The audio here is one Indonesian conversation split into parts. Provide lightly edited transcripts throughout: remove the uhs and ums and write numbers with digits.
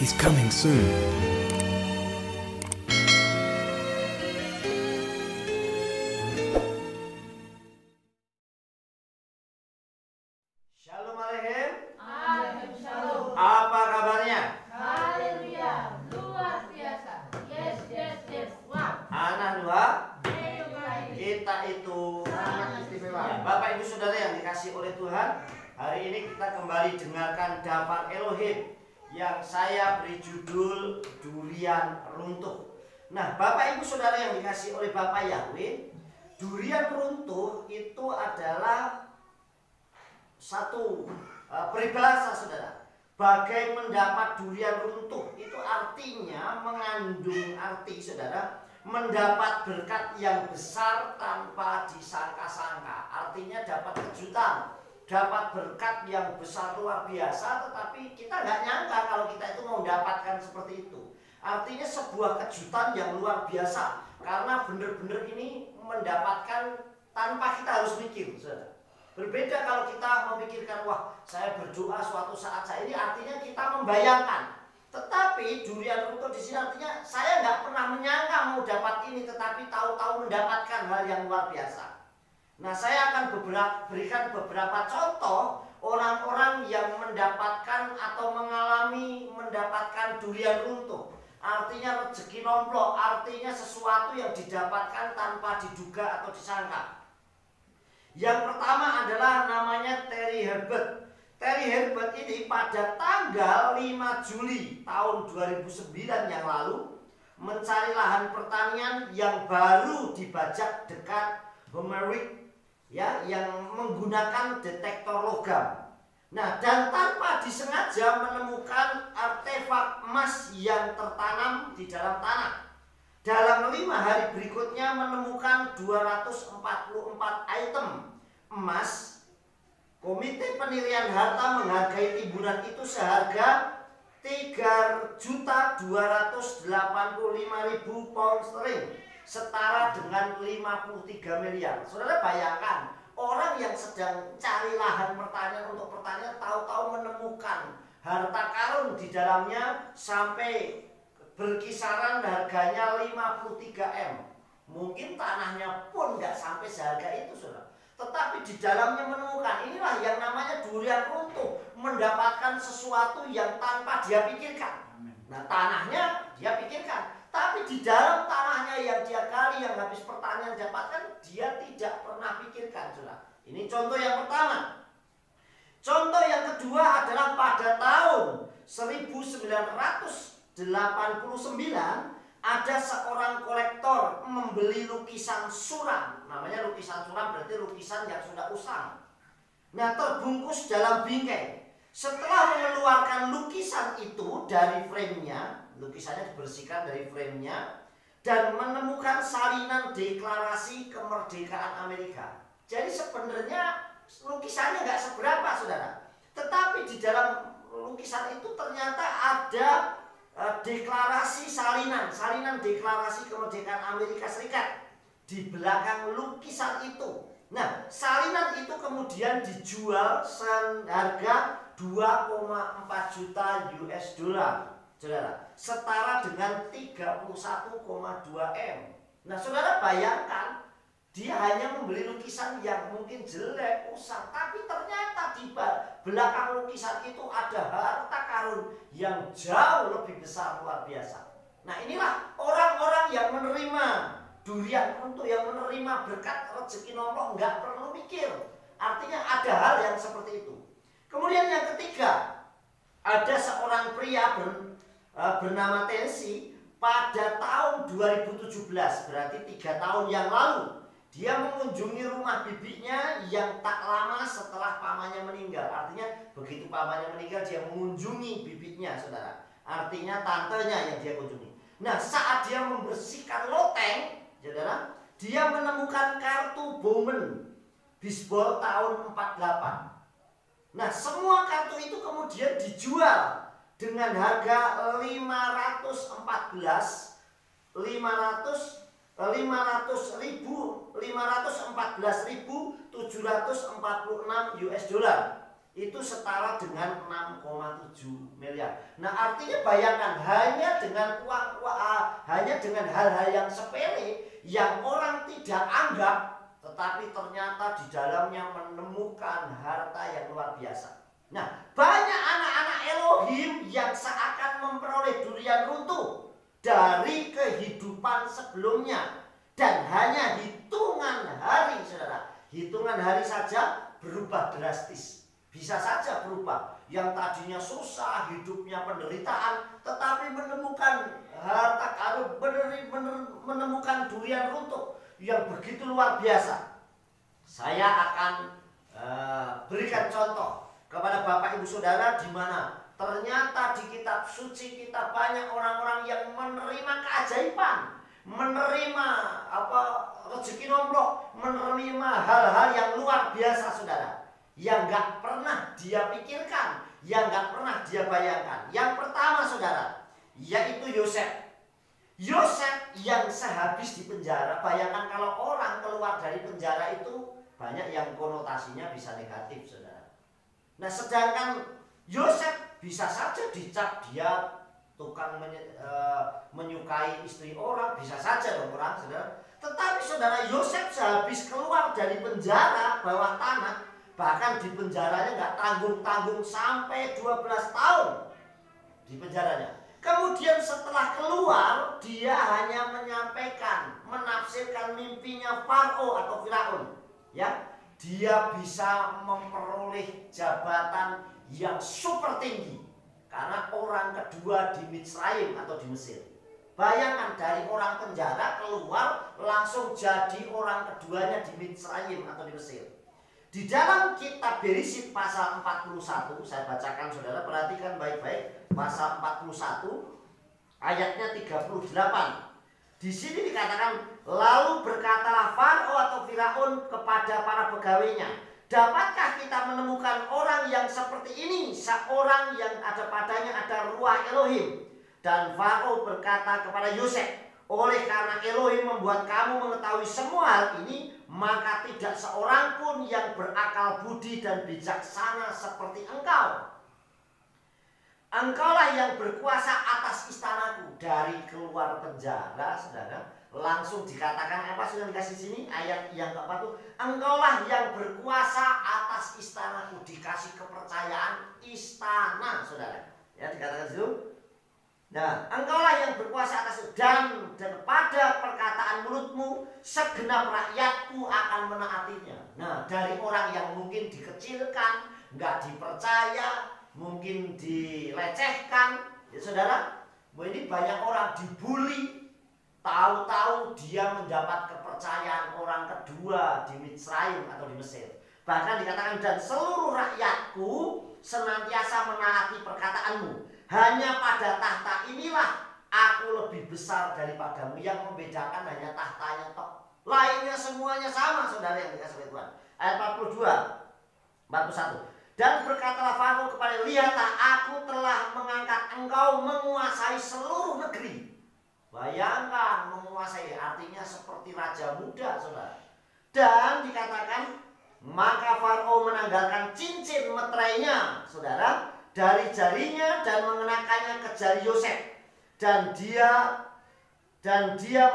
He's coming soon. Shalom Aleichem. Shalom. Apa kabarnya? Haleluya. Luar biasa. Yes. Wah. Anak dua, kita itu sangat istimewa. Ya, Bapak Ibu Saudara yang dikasih oleh Tuhan, hari ini kita kembali dengarkan Dabar Elohim yang saya beri judul Durian Runtuh. Nah, Bapak Ibu Saudara yang dikasih oleh Bapak Yahweh, durian runtuh itu adalah satu peribahasa, saudara. Bagai mendapat durian runtuh itu artinya mengandung arti, saudara, mendapat berkat yang besar tanpa disangka-sangka. Artinya dapat kejutan, dapat berkat yang besar luar biasa, tetapi kita nggak nyangka kalau kita itu mau mendapatkan seperti itu. Artinya sebuah kejutan yang luar biasa, karena benar-benar ini mendapatkan tanpa kita harus mikir, saudara. Berbeda kalau kita memikirkan, wah saya berdoa suatu saat saya ini, artinya kita membayangkan. Tetapi durian runtuh di sini artinya saya nggak pernah menyangka mau dapat ini, tetapi tahu-tahu mendapatkan hal yang luar biasa. Nah, saya akan berikan beberapa contoh orang-orang yang mendapatkan atau mengalami mendapatkan durian runtuh. Artinya rezeki nomplok, artinya sesuatu yang didapatkan tanpa diduga atau disangka. Yang pertama adalah namanya Terry Herbert. Terry Herbert ini pada tanggal 5 Juli tahun 2009 yang lalu mencari lahan pertanian yang baru dibajak dekat Homeric, ya, yang menggunakan detektor logam. Nah, dan tanpa disengaja menemukan artefak emas yang tertanam di dalam tanah. Dalam 5 hari berikutnya menemukan 244 item emas. Komite penilaian harta menghargai timbunan itu seharga 3.285.000 pound sterling, setara dengan 53 miliar. Saudara bayangkan, orang yang sedang cari lahan pertanian untuk pertanian tahu-tahu menemukan harta karun di dalamnya sampai berkisaran harganya 53 M. Mungkin tanahnya pun nggak sampai seharga itu, saudara. Tetapi di dalamnya menemukan, inilah yang namanya durian runtuh, mendapatkan sesuatu yang tanpa dia pikirkan. Nah, tanahnya dia pikirkan, tapi di dalam tanahnya yang dia gali, yang habis pertanian dapatkan, dia tidak pernah pikirkan, saudara. Ini contoh yang pertama. Contoh yang kedua adalah pada tahun 1989 ada seorang kolektor membeli lukisan suram. Namanya lukisan suram berarti lukisan yang sudah usang. Nah, terbungkus dalam bingkai. Setelah mengeluarkan lukisan itu dari frame-nya, lukisannya dibersihkan dari frame-nya, dan menemukan salinan deklarasi kemerdekaan Amerika. Jadi sebenarnya lukisannya nggak seberapa, saudara. Tetapi di dalam lukisan itu ternyata ada deklarasi salinan deklarasi kemerdekaan Amerika Serikat di belakang lukisan itu. Nah, salinan itu kemudian dijual seharga 2,4 juta US dollar, saudara, setara dengan 31,2 M. Nah, saudara bayangkan, dia hanya membeli lukisan yang mungkin jelek, usang, tapi ternyata di belakang lukisan itu ada harta karun yang jauh lebih besar, luar biasa. Nah, inilah orang-orang yang menerima durian runtuh, yang menerima berkat rezeki nomplok, nggak perlu mikir. Artinya ada hal yang seperti itu. Kemudian yang ketiga, ada seorang pria bernama Tensi pada tahun 2017, berarti 3 tahun yang lalu. Dia mengunjungi rumah bibinya yang tak lama setelah pamannya meninggal. Artinya begitu pamannya meninggal, dia mengunjungi bibitnya, saudara. Artinya tantenya yang dia kunjungi. Nah, saat dia membersihkan loteng, saudara, dia menemukan kartu Bowman bisbol tahun 48. Nah, semua kartu itu kemudian dijual dengan harga 514.746 US dollar. itu setara dengan 6,7 miliar. Nah, artinya bayangkan hanya dengan hanya dengan hal-hal yang sepele yang orang tidak anggap, tetapi ternyata di dalamnya menemukan harta yang luar biasa. Nah, banyak anak-anak Elohim yang seakan memperoleh durian runtuh dari kehidupan sebelumnya, dan hanya hitungan hari, saudara, hitungan hari saja berubah drastis. Bisa saja berubah. Yang tadinya susah, hidupnya penderitaan, tetapi menemukan harta karun, menemukan durian runtuh yang begitu luar biasa. Saya akan berikan contoh kepada Bapak Ibu Saudara, di mana ternyata di kitab suci kita banyak orang-orang yang menerima keajaiban, menerima rezeki nomplok, menerima hal-hal yang luar biasa, saudara, yang gak pernah dia pikirkan, yang gak pernah dia bayangkan. Yang pertama, saudara, yaitu Yosef. Yosef yang sehabis di penjara. Bayangkan kalau orang keluar dari penjara itu banyak yang konotasinya bisa negatif, saudara. Nah, sedangkan Yosef bisa saja dicap dia tukang menyukai istri orang, bisa saja dong orang, saudara. Tetapi saudara, Yosef sehabis keluar dari penjara bawah tanah, bahkan di penjaranya nggak tanggung-tanggung sampai 12 tahun di penjaranya. Kemudian setelah keluar, dia hanya menyampaikan, menafsirkan mimpinya Farao atau Firaun. Ya, dia bisa memperoleh jabatan yang super tinggi karena orang kedua di Mitsraim atau di Mesir. Bayangkan, dari orang penjara keluar langsung jadi orang keduanya di Mitsraim atau di Mesir. Di dalam kitab Bereshit pasal 41, saya bacakan, saudara, perhatikan baik-baik, pasal 41 ayatnya 38. Di sini dikatakan, lalu berkatalah Farao atau Firaun kepada para pegawainya, dapatkah kita menemukan orang yang seperti ini, seorang yang ada padanya ada ruah Elohim? Dan Farao berkata kepada Yosef, oleh karena Elohim membuat kamu mengetahui semua hal ini, maka tidak seorang pun yang berakal budi dan bijaksana seperti engkau. Engkaulah yang berkuasa atas istanaku. Dari keluar penjara, saudara, langsung dikatakan apa sudah dikasih sini ayat yang keempat tuh, engkaulah yang berkuasa atas istanaku. Dikasih kepercayaan istana, saudara, ya, dikatakan situ. Nah, engkaulah yang berkuasa atas, dan pada perkataan mulutmu segenap rakyatku akan menaatinya. Nah, dari orang yang mungkin dikecilkan, nggak dipercaya, mungkin dilecehkan, ya saudara, ini banyak orang dibully, tahu-tahu dia mendapat kepercayaan orang kedua di Mitsraim atau di Mesir. Bahkan dikatakan, dan seluruh rakyatku senantiasa menaati perkataanmu. Hanya pada tahta inilah aku lebih besar daripadamu. Yang membedakan hanya tahtanya tok. Lainnya semuanya sama, saudara yang dikasih oleh Tuhan. Ayat 41. Dan berkatalah Farao kepada, lihatlah aku telah mengangkat engkau menguasai seluruh negeri. Bayangkan, menguasai artinya seperti raja muda, saudara. Dan dikatakan, maka Farao menanggalkan cincin meterainya, saudara, dari jarinya dan mengenakannya ke jari Yosef, dan dia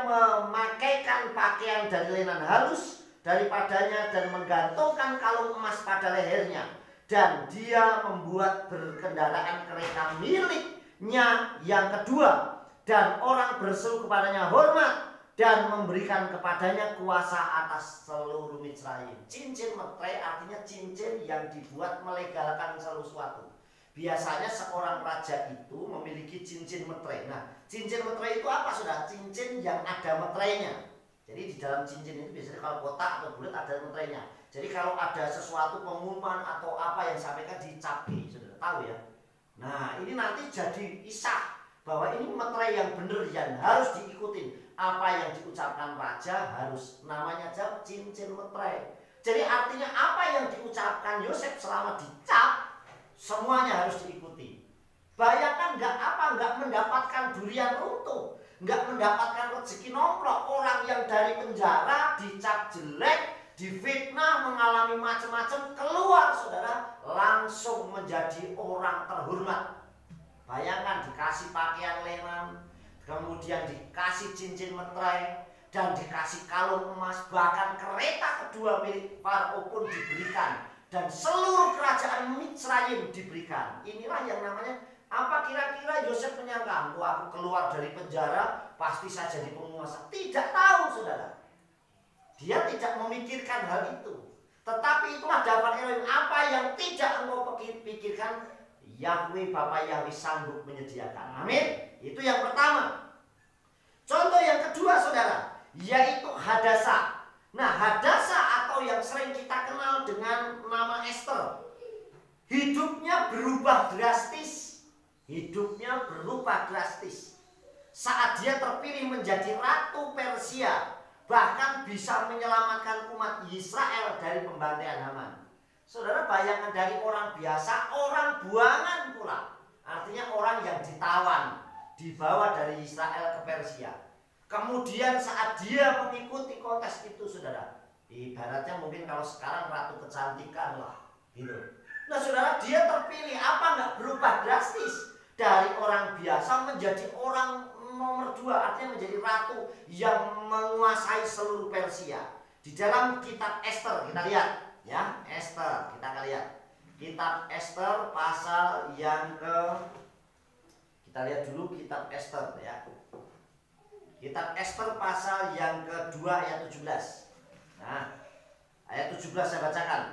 memakaikan pakaian dari lenan halus daripadanya dan menggantungkan kalung emas pada lehernya, dan dia membuat berkendaraan kereta miliknya yang kedua, dan orang berseru kepadanya hormat dan memberikan kepadanya kuasa atas seluruh Mitsraim. Cincin meterai artinya cincin yang dibuat melegalkan sesuatu. Biasanya seorang raja itu memiliki cincin meterai. Nah, cincin meterai itu apa, saudara? Cincin yang ada meterainya. Jadi di dalam cincin itu biasanya kalau kotak atau bulat ada meterainya. Jadi kalau ada sesuatu pengumuman atau apa yang disampaikan dicapki, saudara tahu ya. Nah, ini nanti jadi isah bahwa ini meterai yang benar yang harus diikutin. Apa yang diucapkan raja harus, namanya aja cincin meterai. Jadi artinya apa yang diucapkan Yosef selama dicap, semuanya harus diikuti. Bayangkan, nggak mendapatkan durian runtuh, nggak mendapatkan rezeki nomplok. Orang yang dari penjara dicap jelek, difitnah, mengalami macam-macam, keluar saudara langsung menjadi orang terhormat. Bayangkan dikasih pakaian lenan, kemudian dikasih cincin meterai, dan dikasih kalung emas, bahkan kereta kedua milik Farao pun diberikan, dan seluruh kerajaan Mitsrayim diberikan. Inilah yang namanya, apa kira-kira Yosef menyangka, aku keluar dari penjara pasti saya jadi penguasa? Tidak tahu saudara. Dia tidak memikirkan hal itu. Tetapi itulah dapat Elohim, apa yang tidak engkau pikirkan, Yahweh Bapa Yahweh sanggup menyediakan. Amin. Itu yang pertama. Contoh yang kedua saudara, yaitu Hadasa. Nah, Hadasa atau yang sering kita kenal dengan nama Esther, hidupnya berubah drastis. Hidupnya berubah drastis saat dia terpilih menjadi Ratu Persia, bahkan bisa menyelamatkan umat Israel dari pembantaian Haman. Saudara bayangkan, dari orang biasa, orang buangan pula. Artinya orang yang ditawan, dibawa dari Israel ke Persia. Kemudian saat dia mengikuti kontes itu saudara, ibaratnya mungkin kalau sekarang ratu kecantikan lah gitu. Nah saudara, dia terpilih, apa nggak berubah drastis dari orang biasa menjadi orang nomor 2, artinya menjadi ratu yang menguasai seluruh Persia. Di dalam kitab Esther kita lihat ya, Esther kita akan lihat kitab Esther pasal yang kita lihat dulu kitab Esther ya. Kitab Esther pasal yang kedua ayat 17. Nah, ayat 17 saya bacakan.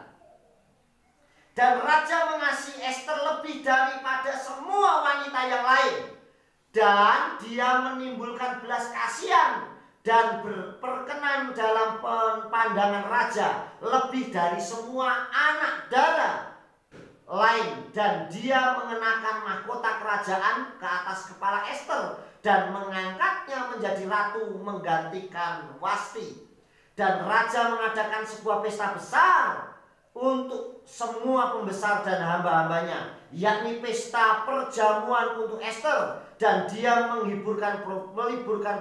Dan raja mengasihi Esther lebih daripada semua wanita yang lain, dan dia menimbulkan belas kasihan dan berkenan dalam pandangan raja lebih dari semua anak darah lain, dan dia mengenakan mahkota kerajaan ke atas kepala Esther dan mengangkatnya menjadi ratu menggantikan Wasti. Dan raja mengadakan sebuah pesta besar untuk semua pembesar dan hamba-hambanya, yakni pesta perjamuan untuk Esther, dan dia meliburkan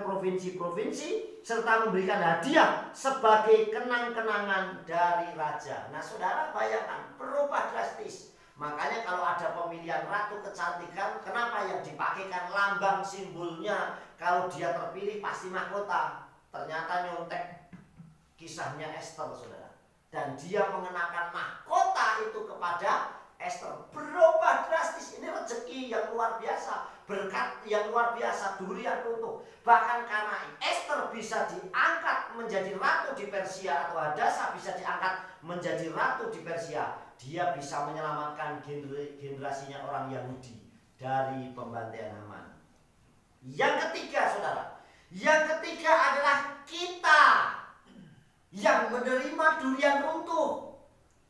provinsi-provinsi serta memberikan hadiah sebagai kenang-kenangan dari raja. Nah saudara bayangkan, berubah drastis. Makanya kalau ada pemilihan ratu kecantikan, kenapa yang dipakaikan lambang simbolnya kalau dia terpilih pasti mahkota? Ternyata nyontek kisahnya Esther saudara. Dan dia mengenakan mahkota itu kepada Esther. Berubah drastis. Ini rezeki yang luar biasa, berkat yang luar biasa, durian runtuh. Bahkan karena Esther bisa diangkat menjadi ratu di Persia, atau Hadasa bisa diangkat menjadi ratu di Persia, dia bisa menyelamatkan generasinya orang Yahudi dari pembantaian Haman. Yang ketiga saudara, yang ketiga adalah kita yang menerima durian runtuh,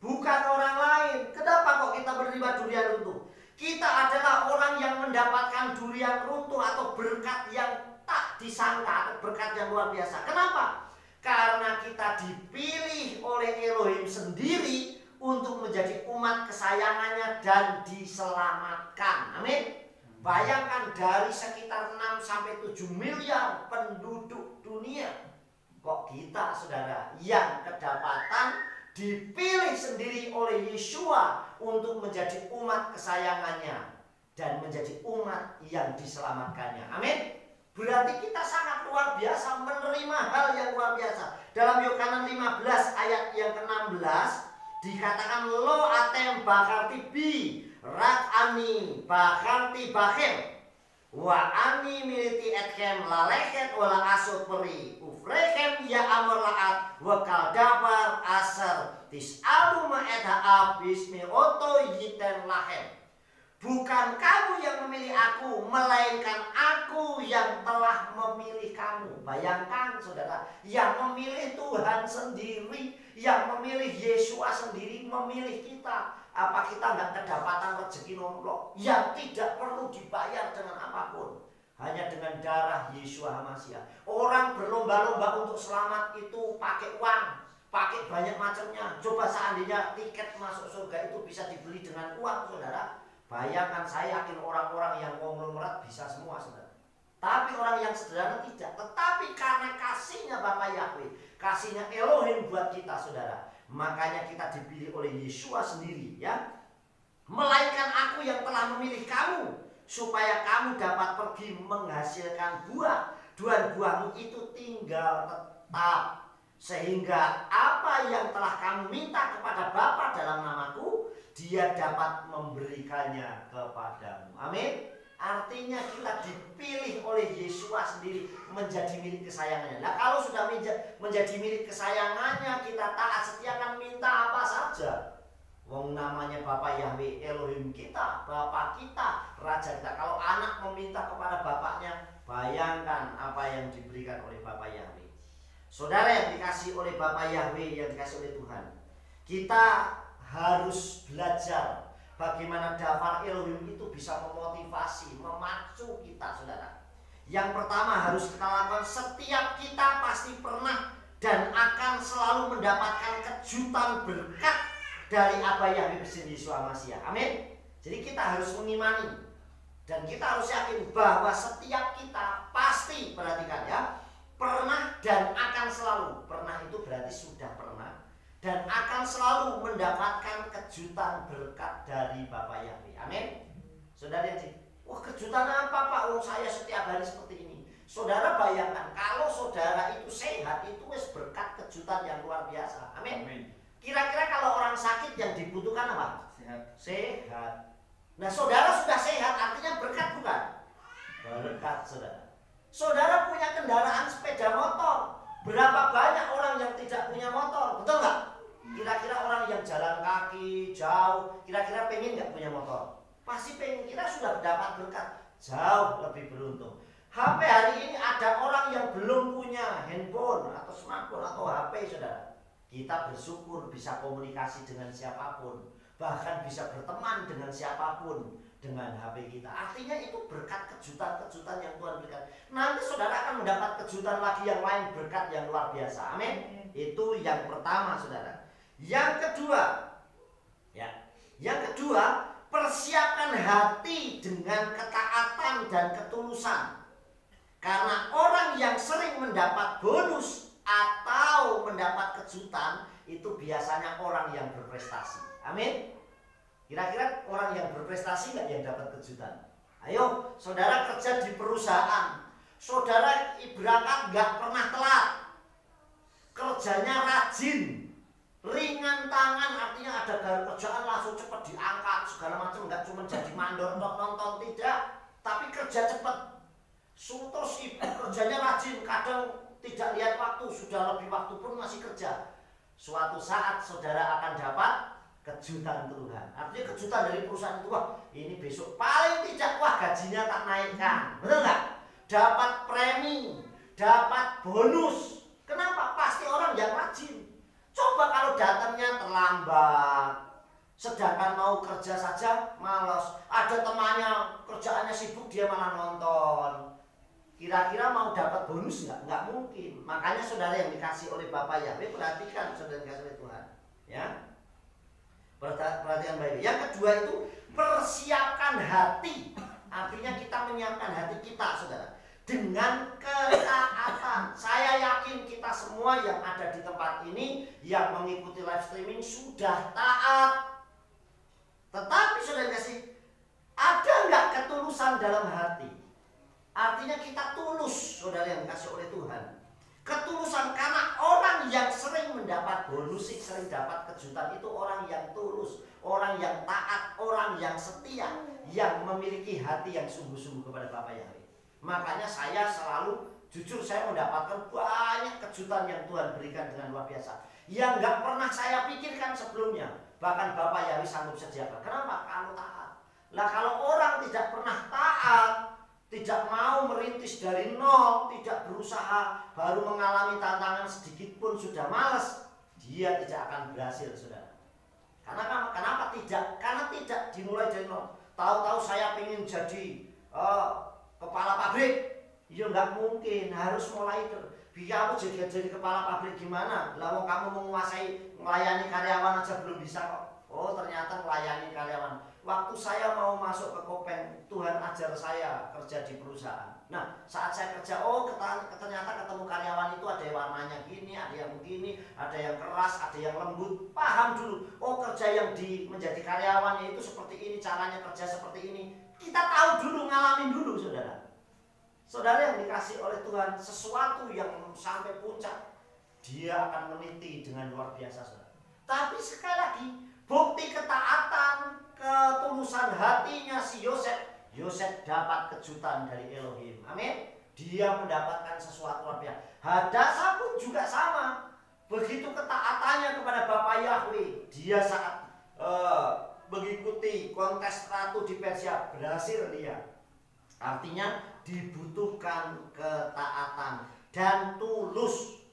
bukan orang lain. Kenapa kok kita menerima durian runtuh? Kita adalah orang yang mendapatkan durian runtuh atau berkat yang tak disangka, atau berkat yang luar biasa. Kenapa? Karena kita dipilih oleh Elohim sendiri untuk menjadi umat kesayangannya dan diselamatkan. Amin. Bayangkan, dari sekitar 6-7 miliar penduduk dunia, kok kita saudara yang kedapatan dipilih sendiri oleh Yeshua untuk menjadi umat kesayangannya dan menjadi umat yang diselamatkannya. Amin. Berarti kita sangat luar biasa, menerima hal yang luar biasa. Dalam Yohanes 15 ayat yang ke-16 dikatakan, lo atem bakarti bi rak ani bakarti bakem wa ani militi etkem laleket wala asut peri ufrekem ya amor laat wa kaldabar asar tisalu ma'edha abis mi oto yiten lahem. Bukan kamu yang memilih aku, melainkan aku yang telah memilih kamu. Bayangkan saudara, yang memilih Tuhan sendiri, yang memilih Yeshua sendiri, memilih kita. Apa kita nggak kedapatan rezeki nomplok yang tidak perlu dibayar dengan apapun, hanya dengan darah Yeshua HaMashiach. Orang berlomba-lomba untuk selamat itu pakai uang, pakai banyak macamnya. Coba seandainya tiket masuk surga itu bisa dibeli dengan uang saudara, bayangkan, saya yakin orang-orang yang konglomerat bisa semua saudara. Tapi orang yang sederhana tidak. Tetapi karena kasihnya Bapa Yahweh, kasihnya Elohim buat kita saudara, makanya kita dipilih oleh Yesua sendiri ya. Melainkan aku yang telah memilih kamu, supaya kamu dapat pergi menghasilkan buah, dan buahmu itu tinggal tetap. Sehingga apa yang telah kamu minta kepada Bapa dalam namaku, Dia dapat memberikannya kepadamu. Amin. Artinya kita dipilih oleh Yesua sendiri menjadi milik kesayangannya. Nah kalau sudah menjadi milik kesayangannya, kita taat setia, akan minta apa saja. Wong namanya Bapa Yahweh, Elohim kita, Bapa kita, Raja kita. Kalau anak meminta kepada bapaknya, bayangkan apa yang diberikan oleh Bapa Yahweh. Saudara yang dikasih oleh Bapa Yahweh, yang dikasih oleh Tuhan, kita harus belajar bagaimana daftar Elohim itu bisa memotivasi, memacu kita saudara. Yang pertama harus kita lakukan, setiap kita pasti pernah dan akan selalu mendapatkan kejutan berkat dari apa yang dibersin Yesus Masiah. Amin. Jadi kita harus mengimani dan kita harus yakin bahwa setiap kita pasti, perhatikan ya, pernah dan akan selalu. Pernah itu berarti sudah pernah, dan akan selalu mendapatkan kejutan berkat dari Bapa Yahweh. Amin. Saudara yang wah kejutan apa Pak? Oh saya setiap hari seperti ini. Saudara bayangkan kalau saudara itu sehat, itu wis berkat kejutan yang luar biasa. Amin. Kira-kira kalau orang sakit yang dibutuhkan apa? Sehat. Nah saudara sudah sehat, artinya berkat bukan? Berkat saudara. Saudara punya kendaraan sepeda motor. Berapa banyak orang yang tidak punya motor? Betul nggak? Kira-kira orang yang jalan kaki jauh, kira-kira pengen nggak punya motor? Pasti pengen. Kita sudah mendapat berkat, jauh lebih beruntung. HP hari ini ada orang yang belum punya handphone atau smartphone atau HP saudara. Kita bersyukur bisa komunikasi dengan siapapun, bahkan bisa berteman dengan siapapun dengan HP kita. Artinya itu berkat kejutan-kejutan yang Tuhan berikan. Nanti saudara akan mendapat kejutan lagi yang lain, berkat yang luar biasa. Amin. Itu yang pertama saudara. Yang kedua, ya, yang kedua, persiapkan hati dengan ketaatan dan ketulusan. Karena orang yang sering mendapat bonus atau mendapat kejutan itu biasanya orang yang berprestasi. Amin. Kira-kira orang yang berprestasi nggak yang dapat kejutan? Ayo, saudara kerja di perusahaan, saudara berangkat nggak pernah telat, kerjanya rajin, ringan tangan, artinya ada kerjaan langsung cepat diangkat segala macam, nggak cuma jadi mandor nonton tidak, tapi kerja cepat. Terus ibu kerjanya rajin, kadang tidak lihat waktu, sudah lebih waktu pun masih kerja. Suatu saat saudara akan dapat kejutan Tuhan. Artinya kejutan dari perusahaan itu, wah ini besok paling tidak, wah gajinya tak naikkan. Betul nggak? Dapat premi, dapat bonus. Kenapa? Pasti orang yang rajin. Coba kalau datangnya terlambat, sedangkan mau kerja saja malas. Ada temannya kerjaannya sibuk, dia malah nonton. Kira-kira mau dapat bonus nggak? Nggak mungkin. Makanya saudara yang dikasih oleh Bapa Yahweh, perhatikan saudara yang dikasih oleh Tuhan. Ya, perhatikan baik. Yang kedua itu persiapkan hati. Artinya kita menyiapkan hati kita saudara dengan ketaatan. Saya yakin kita semua yang ada di tempat ini yang mengikuti live streaming sudah taat. Tetapi saudara kasih, ada nggak ketulusan dalam hati? Artinya kita tulus, saudara yang dikasih oleh Tuhan. Ketulusan, karena orang yang sering mendapat bonus, sering dapat kejutan itu orang yang tulus, orang yang taat, orang yang setia, yang memiliki hati yang sungguh-sungguh kepada Bapa Yahweh. Makanya saya selalu, jujur saya mendapatkan banyak kejutan yang Tuhan berikan dengan luar biasa, yang nggak pernah saya pikirkan sebelumnya. Bahkan Bapa Yahweh sanggup sediakan. Kenapa? Kalau taat. Lah kalau orang tidak pernah taat, tidak mau merintis dari nol, tidak berusaha, baru mengalami tantangan sedikit pun sudah malas, dia tidak akan berhasil saudara. Kenapa tidak? Karena tidak dimulai dari nol. Tahu-tahu saya ingin jadi kepala pabrik, ya nggak mungkin, harus mulai. Biar kamu jadi kepala pabrik gimana? Lalu kamu menguasai melayani karyawan aja belum bisa kok. Oh ternyata melayani karyawan waktu saya mau masuk ke Kopeng, Tuhan ajar saya kerja di perusahaan. Nah, saat saya kerja, ternyata ketemu karyawan itu ada yang warnanya gini, ada yang begini, ada yang keras, ada yang lembut. Paham dulu, kerja yang menjadi karyawan itu seperti ini, caranya kerja seperti ini. Kita tahu dulu, ngalamin dulu, saudara. Saudara yang dikasih oleh Tuhan, sesuatu yang sampai puncak, dia akan meniti dengan luar biasa, saudara. Tapi sekali lagi, bukti ketaatan, ketulusan hatinya si Yosef dapat kejutan dari Elohim. Amin. Dia mendapatkan sesuatu luar biasa. Hadasa pun juga sama. Begitu ketaatannya kepada Bapa Yahweh, dia saat mengikuti kontes ratu di Persia, berhasil dia. Artinya dibutuhkan ketaatan dan tulus.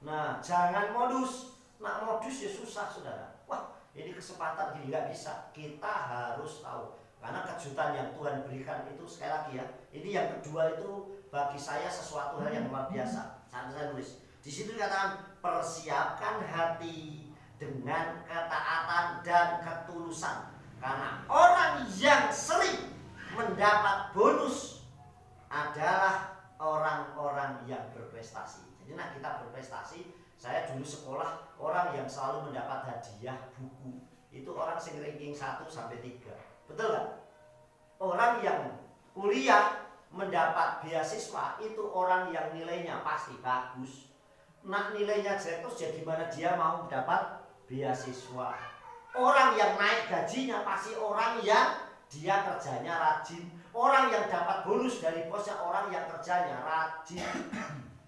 Nah, jangan modus. Nah, modus ya susah, saudara. Wah, ini kesempatan gini nggak bisa. Kita harus tahu. Karena kejutan yang Tuhan berikan itu sekali lagi ya. Ini yang kedua itu bagi saya sesuatu hal yang luar biasa. Saya tulis. Di situ dikatakan persiapkan hati dengan ketaatan dan ketulusan. Karena orang yang sering mendapat bonus adalah orang-orang yang berprestasi. Jadi kita berprestasi. Saya dulu sekolah orang yang selalu mendapat hadiah buku itu orang yang ranking 1 sampai 3. Betul nggak? Orang yang kuliah mendapat beasiswa itu orang yang nilainya pasti bagus. Nah, nilainya jelek terus jadi mana dia mau mendapat beasiswa. Orang yang naik gajinya pasti orang yang dia kerjanya rajin. Orang yang dapat bonus dari bosnya orang yang kerjanya rajin.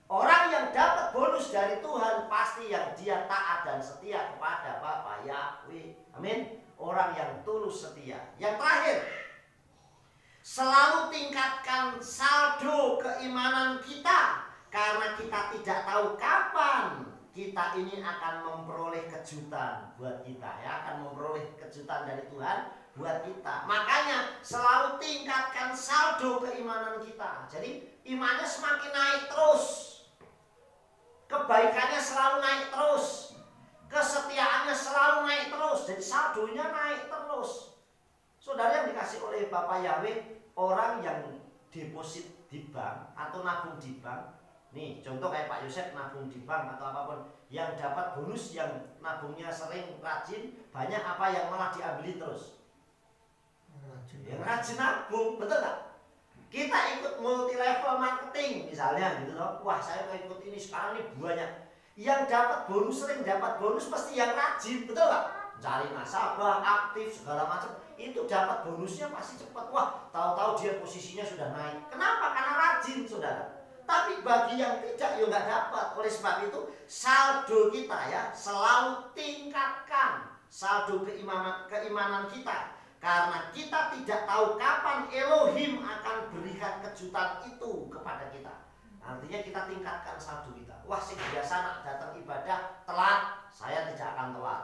Orang yang dapat bonus dari Tuhan pasti yang dia taat dan setia kepada Bapa Yahweh. Amin. Orang yang tulus setia. Yang terakhir, selalu tingkatkan saldo keimanan kita. Karena kita tidak tahu kapan kita ini akan memperoleh kejutan buat kita. Akan memperoleh kejutan dari Tuhan buat kita. Makanya selalu tingkatkan saldo keimanan kita. Jadi imannya semakin naik terus. Kebaikannya selalu naik terus. Kesetiaannya selalu naik terus. Jadi saldonya naik terus. Saudara yang dikasih oleh Bapak Yahweh, orang yang deposit di bank atau nabung di bank. Nih contoh kayak Pak Yosef nabung di bank atau apapun. Yang dapat bonus yang nabungnya sering rajin. Banyak apa yang malah diambil terus. Yang rajin nabung, betul gak? Kita ikut multi level marketing misalnya gitu loh. Wah, saya mau ikut ini sekarang ini banyak. Yang dapat bonus sering dapat bonus pasti yang rajin, betul gak? Cari nasabah, aktif segala macam, itu dapat bonusnya pasti cepat. Wah, tahu-tahu dia posisinya sudah naik. Kenapa? Karena rajin, saudara. Tapi bagi yang tidak, ya nggak dapat. Oleh sebab itu saldo kita ya selalu tingkatkan saldo keimanan kita. Karena kita tidak tahu kapan Elohim akan berikan kejutan itu kepada kita. Artinya kita tingkatkan saldo kita. Wah, sih biasa nak datang ibadah telat, saya tidak akan telat.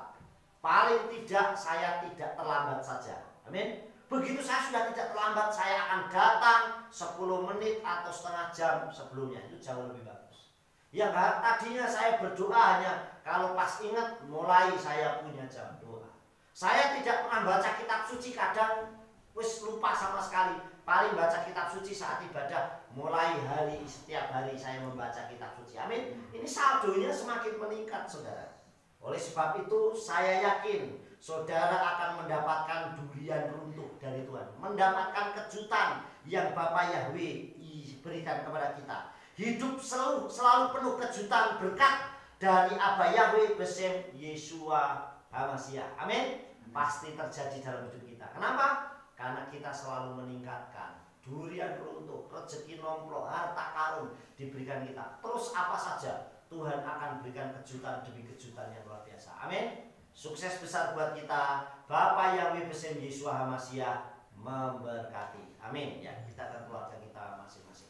Paling tidak saya tidak terlambat saja. Amin. Begitu saya sudah tidak terlambat, saya akan datang 10 menit atau setengah jam sebelumnya. Itu jauh lebih bagus. Ya enggak, tadinya saya berdoa hanya kalau pas ingat mulai saya punya jam doa. Saya tidak pernah baca kitab suci, kadang wis lupa sama sekali. Paling baca kitab suci saat ibadah. Mulai hari, setiap hari saya membaca kitab suci. Amin. Ini saldonya semakin meningkat, saudara. Oleh sebab itu saya yakin saudara akan mendapatkan durian runtuh dari Tuhan. Mendapatkan kejutan yang Bapa Yahweh berikan kepada kita. Hidup selalu penuh kejutan berkat dari Abah Yahweh besem Yeshua HaMashiach. Amin. Pasti terjadi dalam hidup kita. Kenapa? Karena kita selalu meningkatkan durian runtuh, rezeki nomplok, harta karun diberikan kita. Terus apa saja Tuhan akan berikan kejutan demi kejutan yang luar biasa. Amin. Sukses besar buat kita. Bapa Yahweh besem Yeshua HaMashiach memberkati. Amin. Ya, kita akan keluarga kita masing-masing.